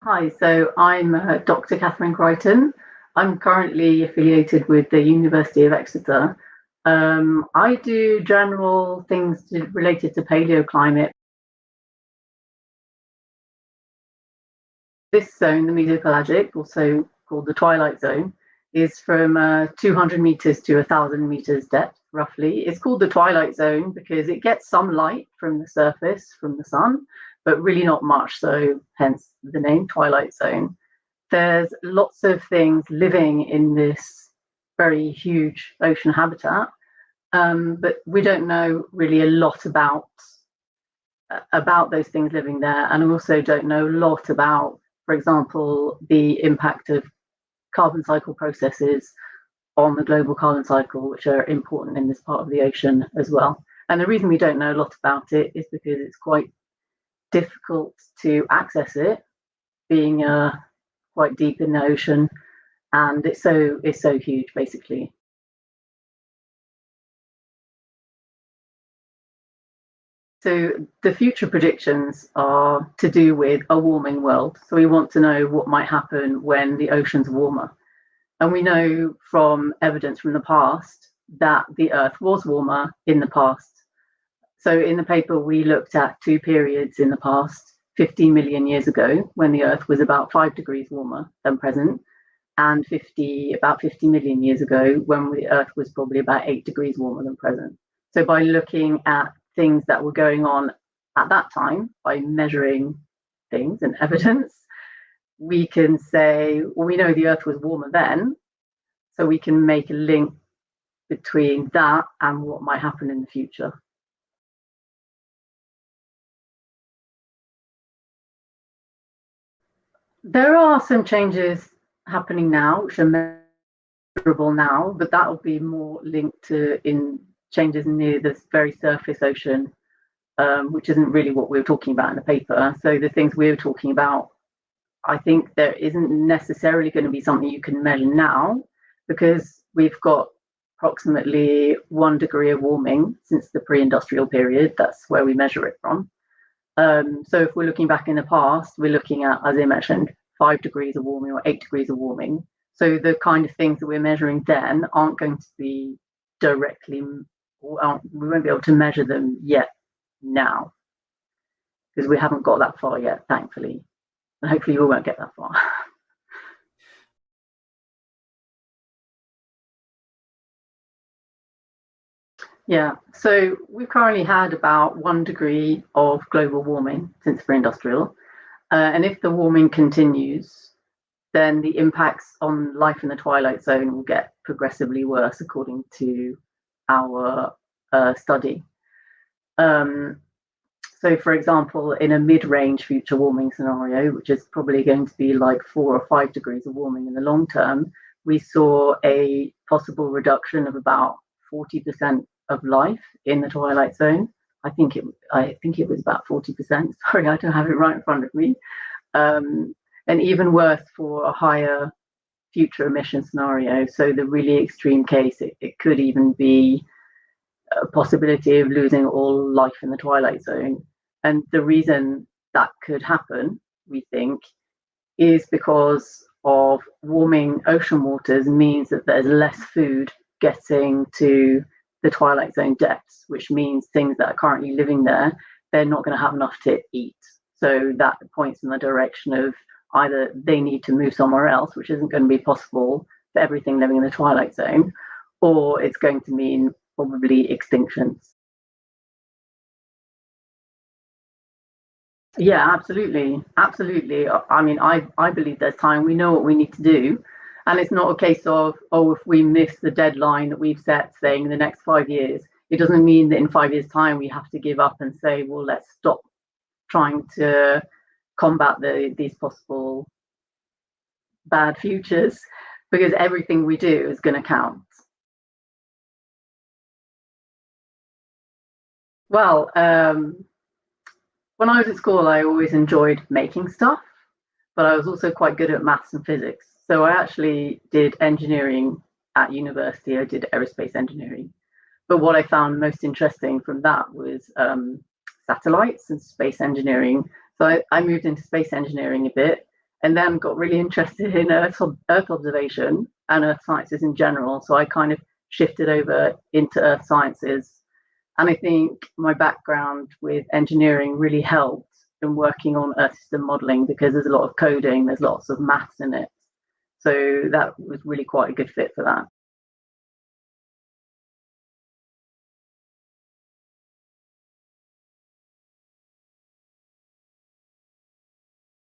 Hi, so I'm Dr. Katherine Crichton. I'm currently affiliated with the University of Exeter. I do general things related to paleoclimate. This zone, the mesopelagic, also called the Twilight zone, is from 200 meters to 1,000 meters depth, roughly. It's called the Twilight zone because it gets some light from the surface, from the sun, but really not much, so hence the name Twilight zone. There's lots of things living in this very huge ocean habitat, but we don't know really a lot about those things living there, and we also don't know a lot about, for example, the impact of carbon cycle processes on the global carbon cycle, which are important in this part of the ocean as well. And the reason we don't know a lot about it is because it's quite difficult to access it, being quite deep in the ocean, and it's so huge, basically. So the future predictions are to do with a warming world. So we want to know what might happen when the ocean's warmer. And we know from evidence from the past that the Earth was warmer in the past. So in the paper, we looked at two periods in the past, 50 million years ago, when the Earth was about 5 degrees warmer than present, and about 50 million years ago, when the Earth was probably about 8 degrees warmer than present. So by looking at things that were going on at that time, by measuring things and evidence, we can say, well, we know the Earth was warmer then, so we can make a link between that and what might happen in the future. There are some changes happening now, which are measurable now, but that will be more linked to in changes near the very surface ocean, which isn't really what we were talking about in the paper. So the things we were talking about, I think there isn't necessarily going to be something you can measure now, because we've got approximately 1 degree of warming since the pre-industrial period. That's where we measure it from. So if we're looking back in the past, we're looking at, as I mentioned, 5 degrees of warming or 8 degrees of warming. So the kind of things that we're measuring then aren't going to be directly, we won't be able to measure them yet now, because we haven't got that far yet, thankfully. And hopefully we won't get that far. Yeah, so we've currently had about 1 degree of global warming since pre-industrial. And if the warming continues, then the impacts on life in the Twilight Zone will get progressively worse, according to our study. Um, so, for example, in a mid-range future warming scenario, which is probably going to be like 4 or 5 degrees of warming in the long term, we saw a possible reduction of about 40% of life in the Twilight Zone. I think it was about 40%. Sorry, I don't have it right in front of me. Um, and even worse for a higher future emission scenario. So the really extreme case, it could even be a possibility of losing all life in the Twilight Zone. And the reason that could happen, we think, is because of warming ocean waters means that there's less food getting to the Twilight Zone depths, which means things that are currently living there, they're not going to have enough to eat. So that points in the direction of either they need to move somewhere else, which isn't going to be possible for everything living in the Twilight Zone, or it's going to mean probably extinctions. Yeah, absolutely. Absolutely. I mean, I believe there's time. We know what we need to do. And it's not a case of, oh, if we miss the deadline that we've set, saying in the next 5 years, it doesn't mean that in 5 years' time we have to give up and say, well, let's stop trying to combat these possible bad futures, because everything we do is going to count. Well, when I was at school, I always enjoyed making stuff, but I was also quite good at maths and physics. So I actually did engineering at university. I did aerospace engineering. But what I found most interesting from that was satellites and space engineering. So I moved into space engineering a bit. and then got really interested in Earth observation and Earth sciences in general. So I kind of shifted over into Earth sciences. And I think my background with engineering really helped in working on Earth system modeling, because there's a lot of coding, there's lots of maths in it. So that was really quite a good fit for that.